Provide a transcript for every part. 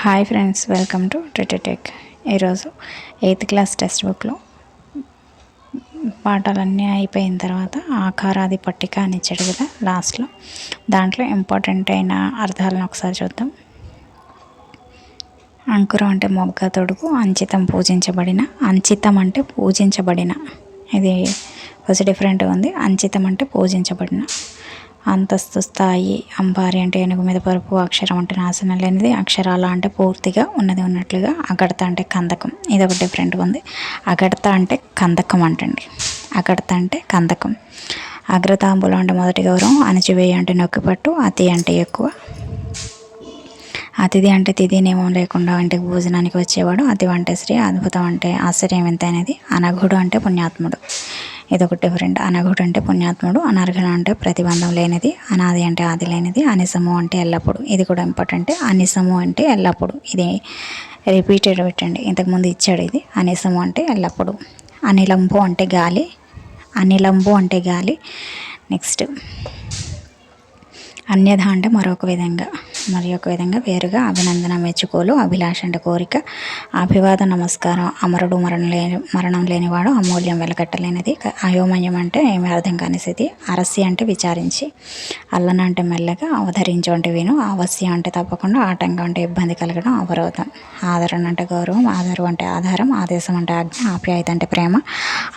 Hi friends, welcome to tech. ఈరోజు 8th class text బుక్లో పాఠాలన్నీ అయిపోయిన తర్వాత ఆకారాది పట్టిక అని ఇచ్చాడు కదా లాస్ట్లో. దాంట్లో ఇంపార్టెంట్ అయిన అర్థాలను ఒకసారి చూద్దాం. అంకురం అంటే మొగ్గ తొడుగు, అంచితం పూజించబడిన. అంచితం అంటే పూజించబడిన, ఇది కొంచెం డిఫరెంట్గా ఉంది. అంచితం అంటే పూజించబడిన. అంతస్తు, స్థాయి. అంబారి అంటే ఏనుగు మీద పరుపు. అక్షరం అంటే నాశనం లేనిది. అక్షరాల అంటే పూర్తిగా ఉన్నది ఉన్నట్లుగా. అగడత అంటే కందకం, ఇది ఒక డిఫరెంట్గా ఉంది. అగడత అంటే కందకం అంటండి. అగడత అంటే కందకం. అగ్రతాంబూలం అంటే మొదటి గౌరవం. అణచివేయి అంటే నొక్కిపట్టు. అతి అంటే ఎక్కువ. అతిథి అంటే తిథి నియమం లేకుండా ఇంటికి భోజనానికి వచ్చేవాడు. అతివ అంటే శ్రీ. అద్భుతం అంటే ఆశ్చర్యం ఎంతైనది. అనఘుడు అంటే పుణ్యాత్ముడు, ఇదొక డిఫరెంట్. అనఘుడు అంటే పుణ్యాత్ముడు. అనర్ఘన అంటే ప్రతిబంధం లేనిది. అనాది అంటే ఆది లేనిది. అనిసము అంటే ఎల్లప్పుడు, ఇది కూడా ఇంపార్టెంట్. అనిసము అంటే ఎల్లప్పుడు, ఇది రిపీటెడ్ పెట్టండి, ఇంతకుముందు ఇచ్చాడు ఇది. అనిసము అంటే ఎల్లప్పుడు. అనిలంబు అంటే గాలి. అనిలంబు అంటే గాలి. నెక్స్ట్ అన్యథ అంటే మరొక విధంగా వేరుగా. అభినందన మెచ్చుకోలు. అభిలాష అంటే కోరిక. అభివాద నమస్కారం. అమరుడు మరణం లేనివాడు. అమూల్యం వెలకట్టలేనిది. అయోమయం అంటే ఏమీ అర్థం కాని స్థితి. అరసి అంటే విచారించి. అల్లన అంటే మెల్లగా. అవధరించు అంటే విను. అవశ్యం అంటే తప్పకుండా. ఆటంకం అంటే ఇబ్బంది కలగడం, అవరోధం. ఆదరణ అంటే గౌరవం. ఆధారం అంటే ఆధారం. ఆదేశం అంటే ఆజ్ఞ. ఆప్యాయత అంటే ప్రేమ.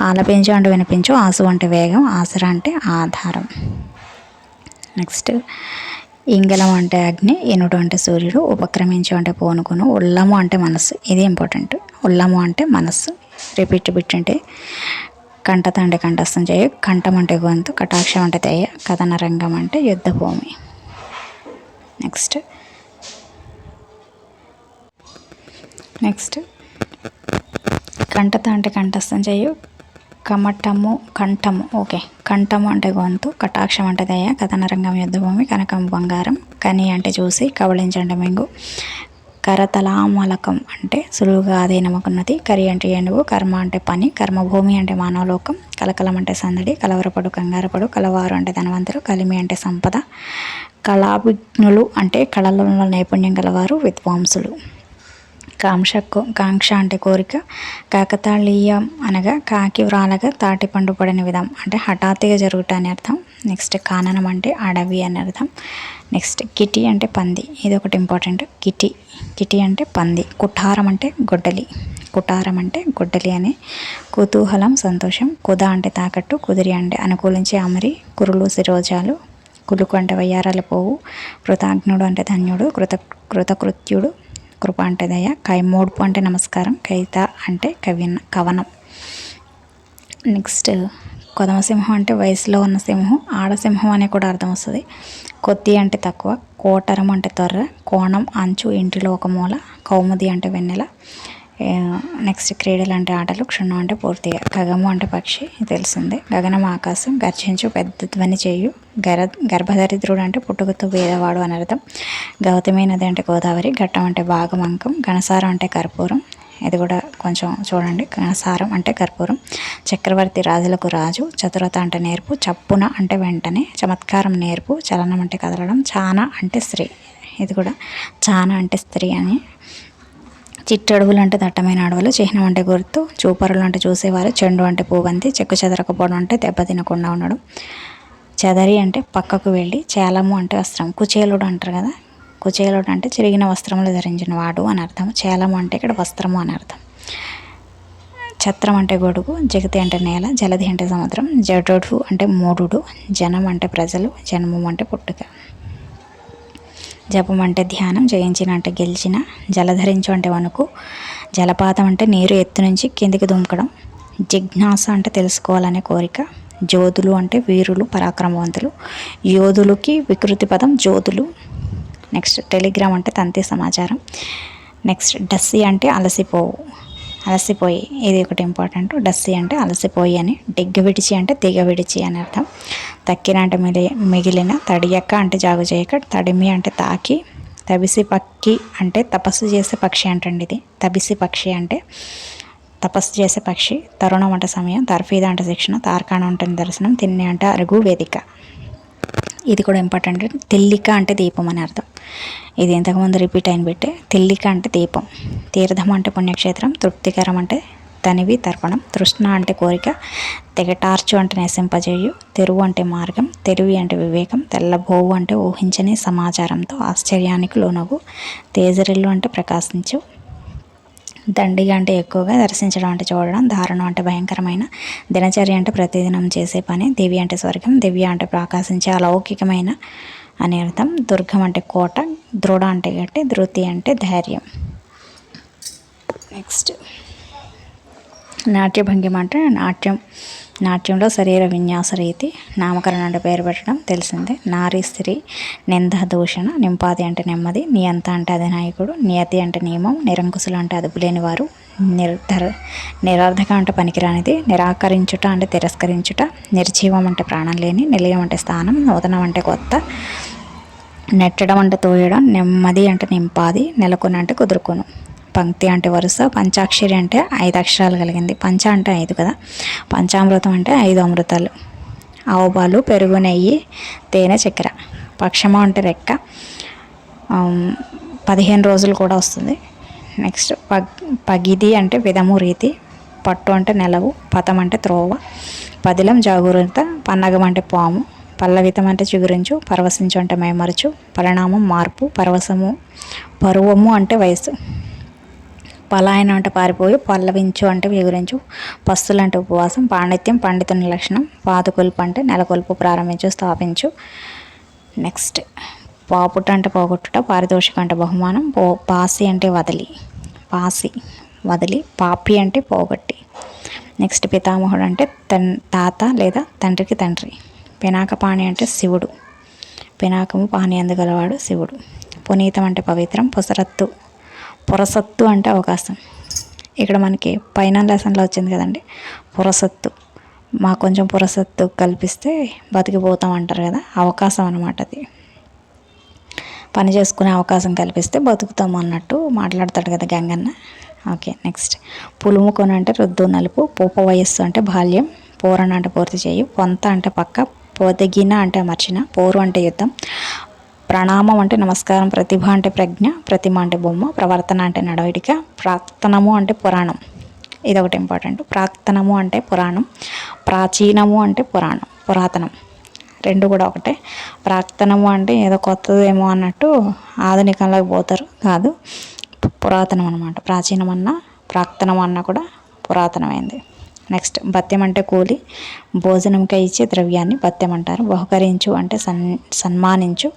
ఆలపించు అంటే వినిపించు. ఆసు అంటే వేగం. ఆసరా అంటే ఆధారం. నెక్స్ట్ ఇంగళం అంటే అగ్ని. ఇనుడు అంటే సూర్యుడు. ఉపక్రమించు అంటే పూనుకును. ఉల్లము అంటే మనస్సు, ఇది ఇంపార్టెంట్. ఉల్లము అంటే మనస్సు. రిపీట్ బిట్ అంటే కంఠత అంటే కంఠస్థం చేయ. కంఠం అంటే గొంతు. కటాక్షం అంటే దయ. కథన రంగం అంటే యుద్ధభూమి. నెక్స్ట్ కంఠత అంటే కంఠస్థం చేయు. కంఠము ఓకే. కంఠము అంటే గొంతు. కటాక్షం అంటే దయ. కథన రంగం యుద్ధభూమి. కనకం బంగారం. కని అంటే చూసి. కవళించంటే మింగు. కరతలామలకం అంటే సులువుగా ఆధీనమకున్నది. కరి అంటే ఏనుగు. కర్మ అంటే పని. కర్మభూమి అంటే మానవలోకం. కలకలం అంటే సందడి. కలవరపడు కంగారపడు. కలవారు అంటే ధనవంతులు. కలిమి అంటే సంపద. కళాభిజ్ఞులు అంటే కళలలో నైపుణ్యం గలవారు, విద్వాంసులు. కాంక్ష అంటే కోరిక. కాకతాళీయం అనగా కాకి వ్రాలగా తాటి పండు పడిన విధం అంటే హఠాత్తుగా జరుగుట అని అర్థం. నెక్స్ట్ కాననం అంటే అడవి అని అర్థం. నెక్స్ట్ కిటి అంటే పంది, ఇది ఒకటి ఇంపార్టెంట్. కిటి అంటే పంది. కుఠారం అంటే గొడ్డలి అని. కుతూహలం సంతోషం. కుద అంటే తాకట్టు. కుదిరి అంటే అనుకూలించే అమరి. కురులు శిరోజాలు. కులుకు అంటే వయ్యారాల పోవు. కృతజ్ఞుడు అంటే ధన్యుడు. కృతకృత్యుడు. కృప అంటే దయ. కైమోడ్పు అంటే నమస్కారం. కైత అంటే కవనం. నెక్స్ట్ కొదమసింహం అంటే వయసులో ఉన్న సింహం. ఆడసింహం అనే కూడా అర్థం వస్తుంది. కొద్ది అంటే తక్కువ. కోటరం అంటే తొర్ర. కోణం అంచు, ఇంటిలో ఒక మూల. కౌముది అంటే వెన్నెల. నెక్స్ట్ క్రీడలు అంటే ఆటలు. క్షుణ్ణం అంటే పూర్తిగా. గగము అంటే పక్షి, తెలిసిందే. గగనం ఆకాశం. గర్జించు పెద్ద ధ్వని చేయు. గర్భదరిద్రుడు అంటే పుట్టుకతో వేదవాడు అని అర్థం. గౌతమి నది అంటే గోదావరి. ఘట్టం అంటే భాగమంకం. ఘనసారం అంటే కర్పూరం, ఇది కూడా కొంచెం చూడండి. ఘనసారం అంటే కర్పూరం. చక్రవర్తి రాజులకు రాజు. చతురత అంటే నేర్పు. చప్పున అంటే వెంటనే. చమత్కారం నేర్పు. చలనం అంటే కదలడం. చాన అంటే స్త్రీ, ఇది కూడా చాన అంటే స్త్రీ అని. చిట్టడుగులు అంటే దట్టమైన అడవులు. చిహ్నం అంటే గుర్తు. చూపరులు అంటే చూసేవారు. చెండు అంటే పూబంతి. చెక్కు చెదరకపోవడం అంటే దెబ్బ తినకుండా ఉండడం. చెదరి అంటే పక్కకు వెళ్ళి. చేలము అంటే వస్త్రం. కుచేలుడు అంటారు కదా, కుచేలుడు అంటే చిరిగిన వస్త్రములు ధరించిన వాడు అని అర్థం. చేలము అంటే ఇక్కడ వస్త్రము అని అర్థం. ఛత్రం అంటే గొడుగు. జగతి అంటే నేల. జలధి అంటే సముద్రం. జడు అంటే మూఢుడు. జనం అంటే ప్రజలు. జన్మం అంటే పుట్టుక. జపం అంటే ధ్యానం. జయించిన అంటే గెలిచిన. జలధరించు అంటే వణుకు. జలపాతం అంటే నీరు ఎత్తు నుంచి కిందికి దుంకడం. జిజ్ఞాస అంటే తెలుసుకోవాలనే కోరిక. జోధులు అంటే వీరులు, పరాక్రమవంతులు. యోధులకి వికృతి పదం జోధులు. నెక్స్ట్ టెలిగ్రామ్ అంటే తంతి సమాచారం. నెక్స్ట్ డస్సి అంటే అలసిపోయి, ఇది ఒకటి ఇంపార్టెంట్. డస్సి అంటే అలసిపోయి అని. డిగ్గ విడిచి అంటే దిగ విడిచి అని అర్థం. తక్కిన అంటే మిగిలిన. తడియక్క అంటే జాగు చేయక. తడిమి అంటే తాకి. తబిసి పక్షి అంటే తపస్సు చేసే పక్షి అంటండి ఇది. తబిసి పక్షి అంటే తపస్సు చేసే పక్షి. తరుణం అంటే సమయం. తర్ఫీద అంటే శిక్షణ. తార్కాణం అంటే నిదర్శనం. తిన్నె అంటే అరుగు, వేదిక. ఇది కూడా ఇంపార్టెంట్. తెల్లిక అంటే దీపం అని అర్థం. ఇది ఇంతకుముందు రిపీట్ అయిన బిట్టే. తెల్లిక అంటే దీపం. తీర్థం అంటే పుణ్యక్షేత్రం. తృప్తికరం అంటే తనివి తర్పణం. తృష్ణ అంటే కోరిక. తెగటార్చు అంటే నశింపజేయు. తెరువు అంటే మార్గం. తెలివి అంటే వివేకం. తెల్లబోవు అంటే ఊహించని సమాచారంతో ఆశ్చర్యానికి లోనగు. తేజరిల్లు అంటే ప్రకాశించు. దండిగా అంటే ఎక్కువగా. దర్శించడం అంటే చూడడం. దారుణం అంటే భయంకరమైన. దినచర్య అంటే ప్రతిదినం చేసే పని. దివ్య అంటే స్వర్గం. దివ్య అంటే ప్రకాశించే అలౌకికమైన అని అర్థం. దుర్గం అంటే కోట. దృఢ అంటే గట్టి. ధృతి అంటే ధైర్యం. నెక్స్ట్ నాట్య భంగిమ అంటే నాట్యంలో శరీర విన్యాస రీతి. నామకరణం అంటే పేరు పెట్టడం తెలిసిందే. నారీ స్త్రీ. నింద దూషణ. నింపాది అంటే నెమ్మది. నియంత అంటే అధినాయకుడు. నియతి అంటే నియమం. నిరంకుశులు అంటే అదుపు లేని వారు. నిరర్ధక అంటే పనికిరానిది. నిరాకరించుట అంటే తిరస్కరించుట. నిర్జీవం అంటే ప్రాణం లేని. నిలయం అంటే స్థానం. నూతనం అంటే కొత్త. నెట్టడం అంటే తోయడం. నెమ్మది అంటే నింపాది. నెలకొని అంటే కుదురుకొను. పంక్తి అంటే వరుస. పంచాక్షరి అంటే 5 అక్షరాలు కలిగింది. పంచ అంటే 5 కదా. పంచామృతం అంటే 5 అమృతాలు. ఆవుపాలు, పెరుగు, నెయ్యి, తేనె, చక్కెర. పక్షము అంటే రెక్క. 15 రోజులు కూడా వస్తుంది. నెక్స్ట్ పగిది అంటే విధము రీతి. పట్టు అంటే నెలవు. పథం అంటే త్రోవ. పదిలం జాగరూకత. పన్నగం అంటే పాము. పల్లవితం అంటే చిగురించు. పరవశించు అంటే మైమరచు. పరిణామం మార్పు. పరువము అంటే వయస్సు. పలాయనం అంటే పారిపోయి. పల్లవించు అంటే ఎగురించు. పస్తులు అంటే ఉపవాసం. పాండిత్యం పండితుని లక్షణం. పాదుకొల్పు అంటే నెలకొల్పు, ప్రారంభించు, స్థాపించు. నెక్స్ట్ పాపుట అంటే పోగొట్టుట. పారితోషికం అంటే బహుమానం. పాసి అంటే వదిలి. పాపి అంటే పోగొట్టి. నెక్స్ట్ పితామహుడు అంటే తాత లేదా తండ్రికి తండ్రి. పినాకపాణి అంటే శివుడు. పినాకము పాని అందుగలవాడు శివుడు. పునీతం అంటే పవిత్రం. పురసత్తు అంటే అవకాశం. ఇక్కడ మనకి పైన లెసన్లో వచ్చింది కదండి, పురసత్తు. మాకు కొంచెం పురసత్తు కల్పిస్తే బతికిపోతాం అంటారు కదా, అవకాశం అన్నమాట అది. పని చేసుకునే అవకాశం కల్పిస్తే బతుకుతాం అన్నట్టు మాట్లాడతాడు కదా గంగన్న. ఓకే. నెక్స్ట్ పులుముకొని అంటే రుద్దు నలుపు. పూప వయస్సు అంటే బాల్యం. పూరణ అంటే పూర్తి చేయు. పొంత అంటే పక్క. పొదిగిన అంటే అమర్చిన. పోరు అంటే యుద్ధం. ప్రణామం అంటే నమస్కారం. ప్రతిభ అంటే ప్రజ్ఞ. ప్రతిమ అంటే బొమ్మ. ప్రవర్తన అంటే నడవడిక. ప్రాక్తనము అంటే పురాణం. ఇదొకటి ఇంపార్టెంట్. ప్రాక్తనము అంటే పురాణం. ప్రాచీనము అంటే పురాతనం. రెండు కూడా ఒకటే. ప్రాక్తనము అంటే ఏదో కొత్తదేమో అన్నట్టు ఆధునికంలోకి పోతారు, కాదు, పురాతనం అన్నమాట. ప్రాచీనం అన్న ప్రాక్తనం అన్న కూడా పురాతనమైంది. నెక్స్ట్ భత్యం అంటే కూలి. భోజనంకై ఇచ్చే ద్రవ్యాన్ని భత్యం అంటారు. బహుకరించు అంటే సన్మానించు.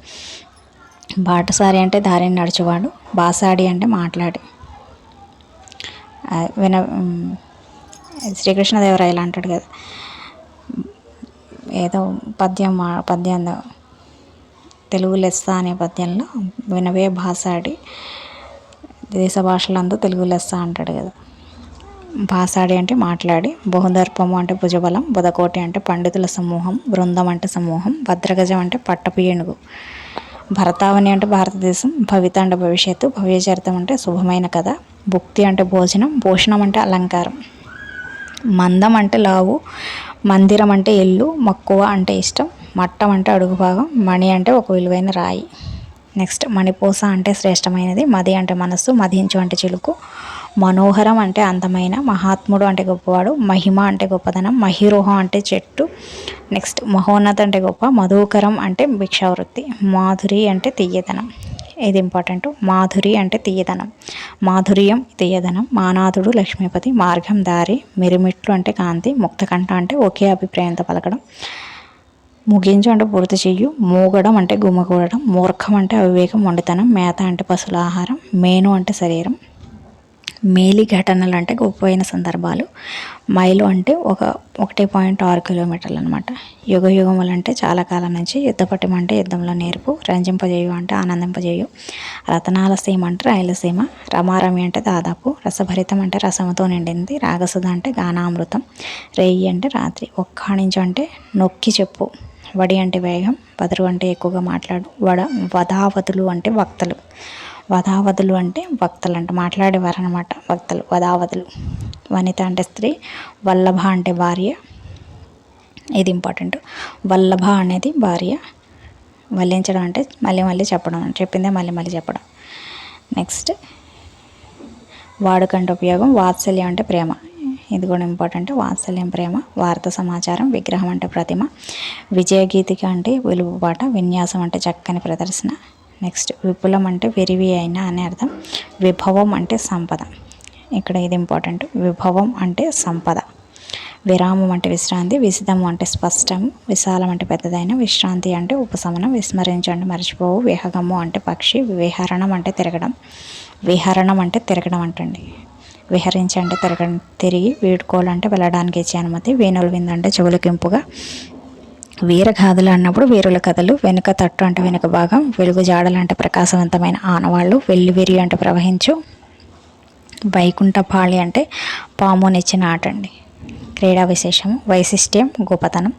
బాటసారి అంటే దారిని నడుచువాడు. బాసాడి అంటే మాట్లాడి. శ్రీకృష్ణదేవరాయలు అంటాడు కదా, ఏదో పద్యం తెలుగు లెస్స అనే పద్యంలో వినవే బాసాడి దేశ భాషలందు తెలుగు లెస్స అంటాడు కదా. బాసాడి అంటే మాట్లాడి. బహుదర్పము అంటే భుజబలం. బుధకోటి అంటే పండితుల సమూహం. బృందం అంటే సమూహం. భద్రగజం అంటే పట్టపు ఏనుగు. భరతావని అంటే భారతదేశం. భవిత అంటే భవిష్యత్తు. భవ్యచరితం అంటే శుభమైన కథ. భుక్తి అంటే భోజనం. భూషణం అంటే అలంకారం. మందం అంటే లావు. మందిరం అంటే ఇల్లు. మక్కువ అంటే ఇష్టం. మట్టం అంటే అడుగు భాగం. మణి అంటే ఒక విలువైన రాయి. నెక్స్ట్ మణిపూస అంటే శ్రేష్టమైనది. మది అంటే మనస్సు. మదించు అంటే చిలుకు. మనోహరం అంటే అందమైన. మహాత్ముడు అంటే గొప్పవాడు. మహిమ అంటే గొప్పదనం. మహిరోహం అంటే చెట్టు. నెక్స్ట్ మహోన్నత అంటే గొప్ప. మధుకరం అంటే భిక్షావృత్తి. మాధురి అంటే తీయదనం. ఇది ఇంపార్టెంట్. మాధురి అంటే తీయదనం. మాధుర్యం తీయదనం. మానాథుడు లక్ష్మీపతి. మార్గం దారి. మిరిమిట్లు అంటే కాంతి. ముక్తకంఠ అంటే ఒకే అభిప్రాయంతో పలకడం. ముగించు అంటే పూర్తి చెయ్యు. మూగడం అంటే గుమ్మగూడడం. మూర్ఖం అంటే అవివేకం, మొండితనం. మేత అంటే పశువుల ఆహారం. మేను అంటే శరీరం. మేలి ఘటనలు అంటే గొప్పైన సందర్భాలు. మైలు అంటే 1.6 కిలోమీటర్లు అనమాట. యుగములు అంటే చాలా కాలం నుంచి. యుద్ధపటిమ అంటే యుద్ధంలో నేర్పు. రంజింపజేయు అంటే ఆనందింపజేయు. రతనాల సీమ అంటే రాయలసీమ. రమారమి అంటే దాదాపు. రసభరితం అంటే రసముతో నిండింది. రాగసుధ అంటే గానామృతం. రేయి అంటే రాత్రి. ఒక్కాణించు అంటే నొక్కి చెప్పు. వడి అంటే వేగం. బదురు అంటే ఎక్కువగా మాట్లాడు. వదావతులు అంటే వక్తలు. వదావతులు అంటే వక్తలు అంటే మాట్లాడేవారు అనమాట, వక్తలు వదావతులు. వనిత అంటే స్త్రీ. వల్లభ అంటే భార్య. ఇది ఇంపార్టెంట్. వల్లభ అనేది భార్య. వల్లించడం అంటే మళ్ళీ మళ్ళీ చెప్పడం, చెప్పిందే మళ్ళీ మళ్ళీ చెప్పడం. నెక్స్ట్ వాడుకంటే ఉపయోగం. వాత్సల్యం అంటే ప్రేమ, ఇది కూడా ఇంపార్టెంట్. వాత్సల్యం ప్రేమ. వార్త సమాచారం. విగ్రహం అంటే ప్రతిమ. విజయగీతిక అంటే వెలుగుబాట. విన్యాసం అంటే చక్కని ప్రదర్శన. నెక్స్ట్ విపులం అంటే విరివి అయిన అనే అర్థం. విభవం అంటే సంపద, ఇక్కడ ఇది ఇంపార్టెంట్. విభవం అంటే సంపద. విరామం అంటే విశ్రాంతి. విశదము అంటే స్పష్టము. విశాలం అంటే పెద్దదైన. విశ్రాంతి అంటే ఉపశమనం. విస్మరించు అంటే మర్చిపోవు. విహగము అంటే పక్షి. విహరణం అంటే తిరగడం. విహరణం అంటే తిరగడం అంటండి. విహరించి అంటే తిరిగి. వీడుకోవాలంటే వెళ్ళడానికి ఇచ్చే అనుమతి. వేణుల విందు అంటే చెవులకింపుగా. వీరగాథలు అన్నప్పుడు వీరుల కథలు. వెనుక తట్టు అంటే వెనుక భాగం. వెలుగు జాడలు అంటే ప్రకాశవంతమైన ఆనవాళ్ళు. వెల్లివిరి అంటే ప్రవహించు. వైకుంఠపాళి అంటే పామునిచ్చిన ఆట అండి. క్రీడా విశేషము. వైశిష్ట్యం గొప్పతనం.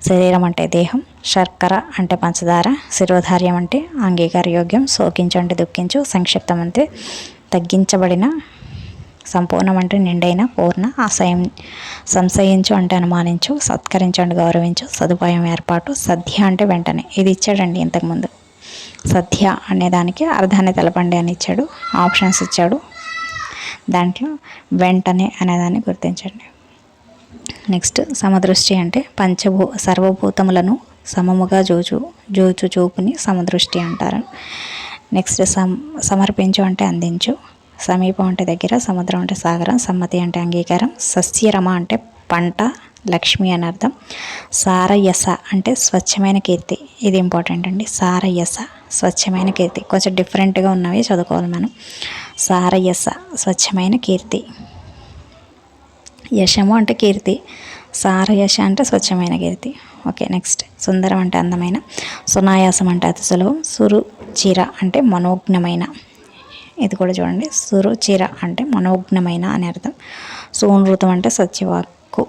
శరీరం అంటే దేహం. శర్కర అంటే పంచదార. శిరోధార్యం అంటే అంగీకారయోగ్యం. శోకించు అంటే దుఃఖించు. సంక్షిప్తం అంటే తగ్గించబడిన. సంపూర్ణం అంటే నిండైన పూర్ణ. సంశయించు అంటే అనుమానించు. సత్కరించు అంటే గౌరవించు. సదుపాయం ఏర్పాటు. సద్య అంటే వెంటనే, ఇది ఇచ్చాడండి ఇంతకుముందు. సద్య అనే దానికి అర్థాన్ని తెలపండి అని ఇచ్చాడు, ఆప్షన్స్ ఇచ్చాడు. దాంట్లో వెంటనే అనేదాన్ని గుర్తించండి. నెక్స్ట్ సమదృష్టి అంటే సర్వభూతములను సమముగా జూచు చూపుని సమదృష్టి అంటారు. నెక్స్ట్ సమర్పించు అంటే అందించు. సమీపం అంటే దగ్గర. సముద్రం అంటే సాగరం. సమ్మతి అంటే అంగీకారం. సస్యరమ అంటే పంట, లక్ష్మి అని అర్థం. సారయస అంటే స్వచ్ఛమైన కీర్తి, ఇది ఇంపార్టెంట్ అండి. సారయస స్వచ్ఛమైన కీర్తి, కొంచెం డిఫరెంట్గా ఉన్నవి చదువుకోవాలి మనం. సారయస స్వచ్ఛమైన కీర్తి. యశము అంటే కీర్తి. సారయశ అంటే స్వచ్ఛమైన కీర్తి. ఓకే. నెక్స్ట్ సుందరం అంటే అందమైన. సునాయాసం అంటే అతి సులభం. సురుచిర అంటే మనోజ్ఞమైన, ఇది కూడా చూడండి. సురుచిర అంటే మనోజ్ఞమైన అని అర్థం. సూనృతం అంటే సత్యవాక్కు.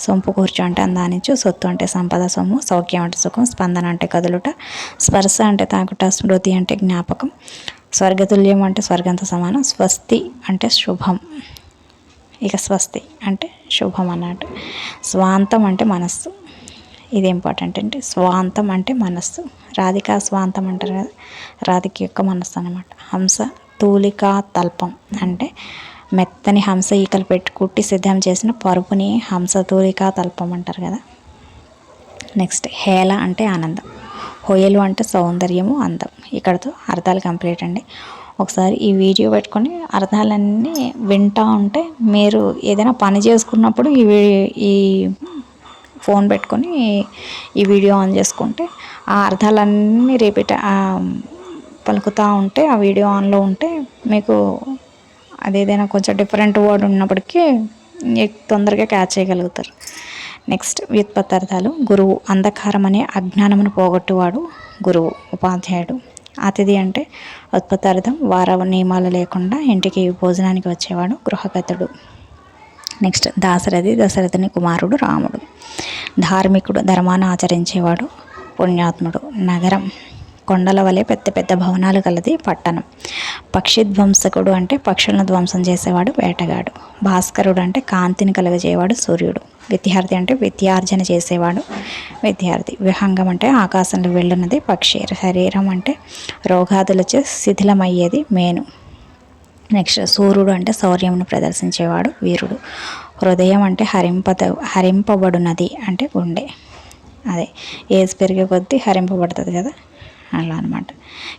సొంపు కూర్చో అంటే అందానిచ్చు. సొత్తు అంటే సంపద సొమ్ము. సౌఖ్యం అంటే సుఖం. స్పందన అంటే కదులుట. స్పర్శ అంటే తాకుట. స్మృతి అంటే జ్ఞాపకం. స్వర్గతుల్యం అంటే స్వర్గంతో సమానం. స్వస్తి అంటే శుభం, ఇక స్వస్తి అంటే శుభం అన్నట్టు. స్వాంతం అంటే మనస్సు, ఇది ఇంపార్టెంట్ అంటే స్వాంతం అంటే మనస్సు. రాధిక స్వాంతం అంటారు కదా, రాధిక యొక్క మనస్సు అనమాట. హంస తూలికా తల్పం అంటే మెత్తని హంస ఈకలు పెట్టి కుట్టి సిద్ధం చేసిన పరుపుని హంస తూలికా తల్పం అంటారు కదా. నెక్స్ట్ హేళ అంటే ఆనందం. హొయలు అంటే సౌందర్యము, అందం. ఇక్కడతో అర్థాలు కంప్లీట్ అండి. ఒకసారి ఈ వీడియో పెట్టుకొని అర్థాలన్నీ వింటూ ఉంటే మీరు ఏదైనా పని చేసుకున్నప్పుడు ఈ ఫోన్ పెట్టుకొని ఈ వీడియో ఆన్ చేసుకుంటే ఆ అర్థాలన్నీ రిపీట్ పలుకుతూ ఉంటే, ఆ వీడియో ఆన్లో ఉంటే మీకు అదేదైనా కొంచెం డిఫరెంట్ వర్డ్ ఉన్నప్పటికీ తొందరగా క్యాచ్ చేయగలుగుతారు. నెక్స్ట్ వ్యుత్పత్తార్థాలు. గురువు అంధకారం అనే అజ్ఞానమును పోగొట్టువాడు గురువు, ఉపాధ్యాయుడు. అతిథి అంటే ఉత్పత్తార్థం, వార నియమాలు లేకుండా ఇంటికి భోజనానికి వచ్చేవాడు, గృహగతుడు. నెక్స్ట్ దాశరథి, దశరథుని కుమారుడు రాముడు. ధార్మికుడు, ధర్మాన్ని ఆచరించేవాడు, పుణ్యాత్ముడు. నగరం కొండల వలె పెద్ద పెద్ద భవనాలు కలది, పట్టణం. పక్షిధ్వంసకుడు అంటే పక్షులను ధ్వంసం చేసేవాడు, వేటగాడు. భాస్కరుడు అంటే కాంతిని కలుగజేవాడు, సూర్యుడు. విద్యార్థి అంటే విద్యార్జన చేసేవాడు, విద్యార్థి. విహంగం అంటే ఆకాశంలో వెళ్ళున్నది, పక్షి. శరీరం అంటే రోగాదులచే శిథిలమయ్యేది, మేను. నెక్స్ట్ సూర్యుడు అంటే శౌర్యమును ప్రదర్శించేవాడు, వీరుడు. హృదయం అంటే హరింపబడునది అంటే గుండె. అదే ఏజ్ పెరిగే కొద్దీ హరింపబడుతుంది కదా, అలా అనమాట.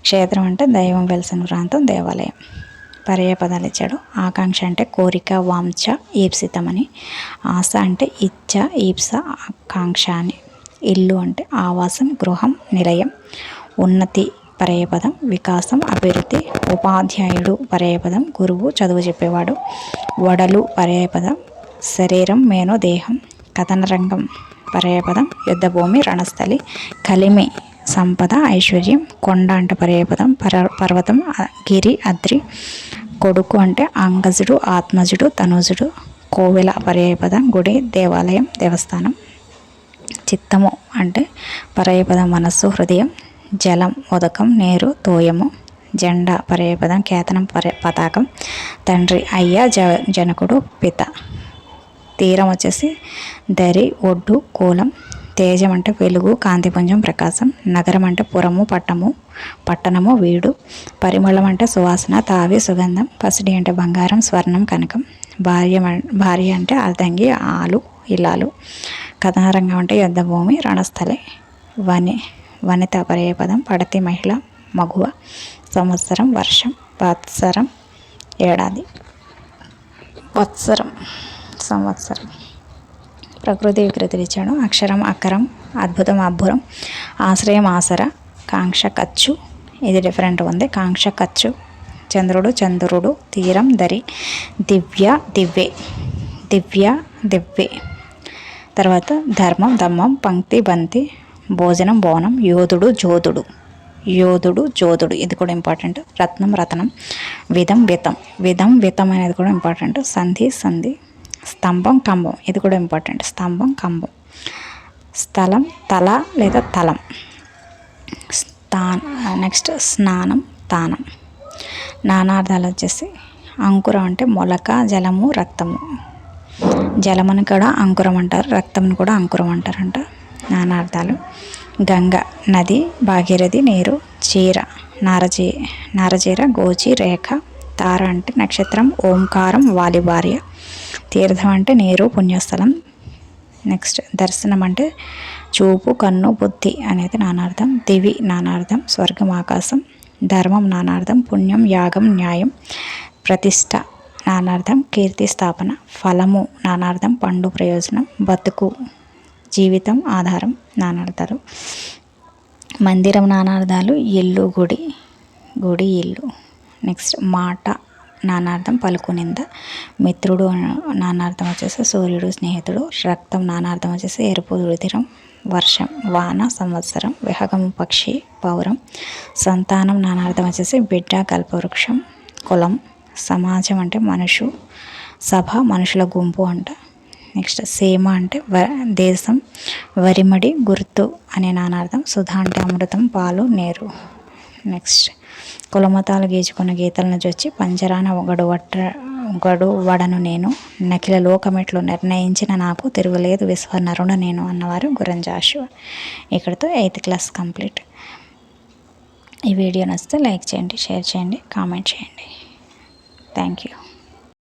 క్షేత్రం అంటే దైవం వెలిసిన ప్రాంతం, దేవాలయం. పర్యాయపదాలు ఇచ్చాడు. ఆకాంక్ష అంటే కోరిక, వాంఛ, ఈప్సితమని. ఆశ అంటే ఇచ్చ, ఈప్స, ఆకాంక్ష అని. ఇల్లు అంటే ఆవాసం, గృహం, నిలయం. ఉన్నతి పర్యాయపదం, వికాసం, అభివృద్ధి. ఉపాధ్యాయుడు పర్యాయపదం, గురువు, చదువు చెప్పేవాడు. వడలు పర్యాయపదం, శరీరం, మేను, దేహం. కథన రంగం పర్యాయపదం, యుద్ధభూమి, రణస్థలి. కలిమి సంపద, ఐశ్వర్యం. కొండ అంటే పర్యాయపదం, పర్వతం, గిరి, అద్రి. కొడుకు అంటే అంగజుడు, ఆత్మజుడు, తనుజుడు. కోవెల పర్యాయపదం, గుడి, దేవాలయం, దేవస్థానం. చిత్తము అంటే పర్యాయపదం, మనస్సు, హృదయం. జలం ఉదకం, నీరు, తోయము. జెండా పర్యాయపదం, కేతనం, పతాకం. తండ్రి అయ్య, జనకుడు, పిత. తీరం వచ్చేసి దరి, ఒడ్డు, కూలం. తేజం అంటే వెలుగు, కాంతిపుంజం, ప్రకాశం. నగరం అంటే పురము, పట్టణము, వీడు. పరిమళం అంటే సువాసన, తావి, సుగంధం. పసిడి అంటే బంగారం, స్వర్ణం, కనకం. భార్య అంటే అర్ధంగి, ఆలు, ఇల్లాలు. కథనారంగం అంటే యుద్ధభూమి, రణస్థలే. వనిత పర్యాయపదం, పడతి మహిళ, మగువ. సంవత్సరం వర్షం, వత్సరం ఏడాది. సంవత్సరం. ప్రకృతి వికృతులు ఇచ్చాడు. అక్షరం అక్కరం, అద్భుతం అబ్బురం, ఆశ్రయం ఆసర, కాంక్ష ఖర్చు. ఇది డిఫరెంట్ ఉంది. కాంక్ష ఖర్చు. చంద్రుడు, తీరం దరి, దివ్వే. తర్వాత ధర్మం దమ్మం, పంక్తి బంతి, భోజనం బోనం, యోధుడు జోదుడు. ఇది కూడా ఇంపార్టెంట్. రత్నం, వితం అనేది కూడా ఇంపార్టెంట్. సంధి, స్తంభం, కంబం. ఇది కూడా ఇంపార్టెంట్. స్తంభం, కంబం. స్థలం, తల లేదా తలం. నెక్స్ట్ స్నానం, తానం. నానార్థాలు వచ్చేసి అంకురం అంటే మొలక, జలము, రక్తము. జలమును కూడా అంకురం అంటారు, రక్తంను కూడా అంకురం అంటారంట. నానార్థాలు. గంగ నది, భాగీరథి నీరు. చీర నారచీర, గోచి రేఖ. తార అంటే నక్షత్రం, ఓంకారం, వాలి భార్య. తీర్థం అంటే నీరు, పుణ్యస్థలం. నెక్స్ట్ దర్శనం అంటే చూపు, కన్ను, బుద్ధి అనేది నానార్థం. దివి నానార్థం, స్వర్గం, ఆకాశం. ధర్మం నానార్థం, పుణ్యం, యాగం, న్యాయం. ప్రతిష్ట నానార్థం, కీర్తి, స్థాపన. ఫలము నానార్థం, పండు, ప్రయోజనం. బతుకు జీవితం, ఆధారం. నానార్థాలు. మందిరం నానార్థాలు, ఇల్లు, గుడి, ఇల్లు. నెక్స్ట్ మాట నానార్థం, పలుకు, నింద. మిత్రుడు నానార్థం వచ్చేసి సూర్యుడు, స్నేహితుడు. రక్తం నానార్థం వచ్చేసి ఎరుపు, రుధిరం. వర్షం వాన, సంవత్సరం. విహగం పక్షి, పౌరం. సంతానం నానార్థం వచ్చేసి బిడ్డ, కల్పవృక్షం, కులం. సమాజం అంటే సభ, మనుషుల గుంపు అంట. నెక్స్ట్ సీమ అంటే దేశం. వరిమడి, గుర్తు అనే నానార్థం. సుధ అంటే అమృతం, పాలు, నీరు. నెక్స్ట్ కులమతాలు గీచుకున్న గీతలను చూచి పంజరాన గడువడను నేను, నకిల లోకమెట్లు నిర్ణయించిన నాకు, తిరుగులేదు విశ్వనరుణ నేను అన్నవారు గురం జాషువా. ఇక్కడితో 8th క్లాస్ కంప్లీట్. ఈ వీడియో నచ్చితే లైక్ చేయండి, షేర్ చేయండి, కామెంట్ చేయండి. Thank you.